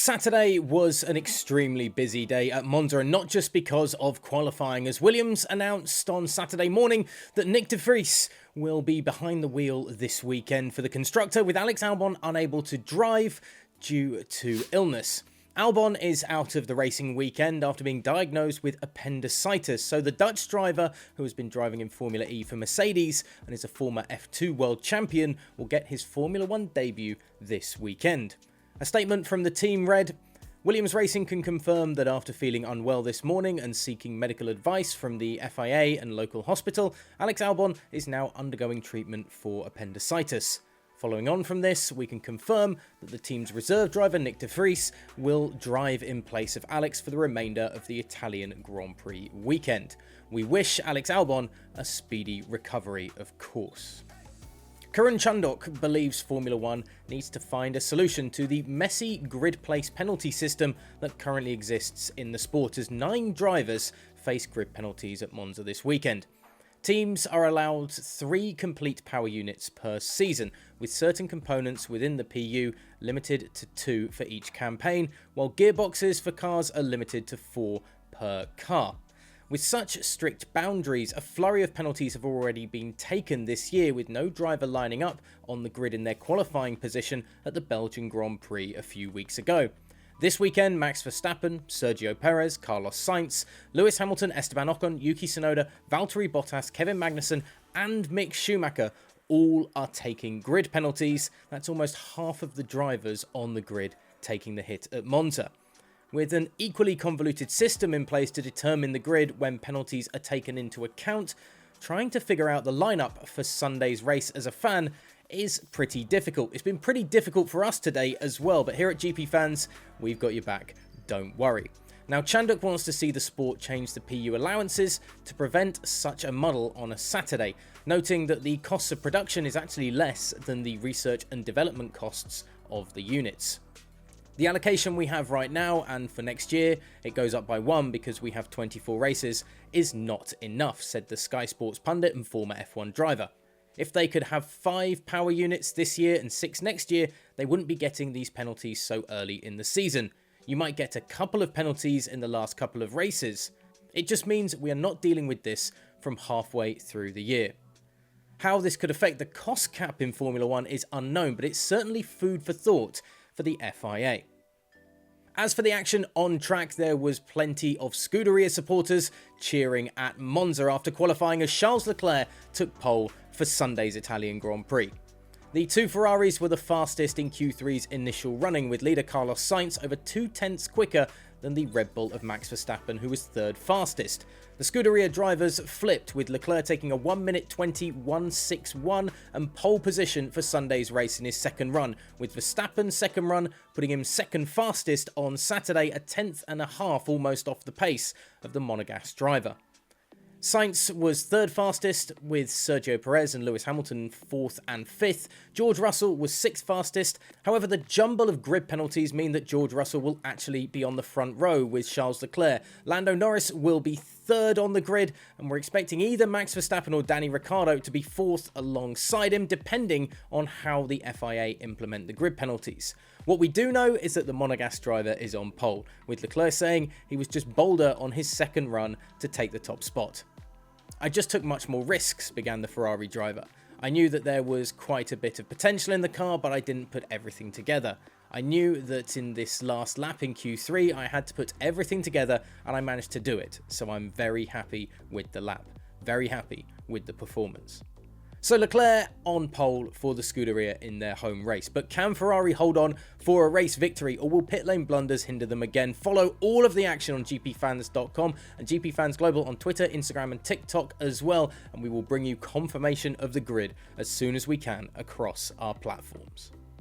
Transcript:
Saturday was an extremely busy day at Monza, and not just because of qualifying, as Williams announced on Saturday morning that Nick de Vries will be behind the wheel this weekend for the constructor, with Alex Albon unable to drive due to illness. Albon is out of the racing weekend after being diagnosed with appendicitis, so the Dutch driver, who has been driving in Formula E for Mercedes and is a former F2 world champion, will get his Formula 1 debut this weekend. A statement from the team read, "Williams Racing can confirm that after feeling unwell this morning and seeking medical advice from the FIA and local hospital, Alex Albon is now undergoing treatment for appendicitis. Following on from this, we can confirm that the team's reserve driver Nick de Vries will drive in place of Alex for the remainder of the Italian Grand Prix weekend. We wish Alex Albon a speedy recovery, of course." Karun Chandhok believes Formula 1 needs to find a solution to the messy grid place penalty system that currently exists in the sport, as 9 drivers face grid penalties at Monza this weekend. Teams are allowed 3 complete power units per season, with certain components within the PU limited to 2 for each campaign, while gearboxes for cars are limited to 4 per car. With such strict boundaries, a flurry of penalties have already been taken this year, with no driver lining up on the grid in their qualifying position at the Belgian Grand Prix a few weeks ago. This weekend, Max Verstappen, Sergio Perez, Carlos Sainz, Lewis Hamilton, Esteban Ocon, Yuki Tsunoda, Valtteri Bottas, Kevin Magnussen and Mick Schumacher all are taking grid penalties. That's almost half of the drivers on the grid taking the hit at Monza. With an equally convoluted system in place to determine the grid when penalties are taken into account, trying to figure out the lineup for Sunday's race as a fan is pretty difficult. It's been pretty difficult for us today as well, but here at GPFans, we've got your back, don't worry. Now, Chandhok wants to see the sport change the PU allowances to prevent such a muddle on a Saturday, noting that the costs of production is actually less than the research and development costs of the units. The allocation we have right now, and for next year, it goes up by 1 because we have 24 races, is not enough, said the Sky Sports pundit and former F1 driver. If they could have 5 power units this year and 6 next year, they wouldn't be getting these penalties so early in the season. You might get a couple of penalties in the last couple of races. It just means we are not dealing with this from halfway through the year. How this could affect the cost cap in Formula 1 is unknown, but it's certainly food for thought for the FIA. As for the action on track, there was plenty of Scuderia supporters cheering at Monza after qualifying as Charles Leclerc took pole for Sunday's Italian Grand Prix. The 2 Ferraris were the fastest in Q3's initial running, with leader Carlos Sainz over 2/10 quicker than the Red Bull of Max Verstappen, who was 3rd fastest. The Scuderia drivers flipped, with Leclerc taking a 1 minute 20.161 and pole position for Sunday's race in his second run, with Verstappen's second run putting him 2nd fastest on Saturday, a 1/10.5 almost off the pace of the Monegasque driver. Sainz was 3rd fastest, with Sergio Perez and Lewis Hamilton 4th and 5th. George Russell was 6th fastest. However, the jumble of grid penalties mean that George Russell will actually be on the front row with Charles Leclerc. Lando Norris will be 3rd on the grid, and we're expecting either Max Verstappen or Danny Ricciardo to be 4th alongside him, depending on how the FIA implement the grid penalties. What we do know is that the Monegasque driver is on pole, with Leclerc saying he was just bolder on his second run to take the top spot. "I just took much more risks," began the Ferrari driver. "I knew that there was quite a bit of potential in the car, but I didn't put everything together. I knew that in this last lap in Q3, I had to put everything together, and I managed to do it. So I'm very happy with the lap, very happy with the performance." So Leclerc on pole for the Scuderia in their home race. But can Ferrari hold on for a race victory, or will pit lane blunders hinder them again? Follow all of the action on GPFans.com and GPFans Global on Twitter, Instagram and TikTok as well. And we will bring you confirmation of the grid as soon as we can across our platforms.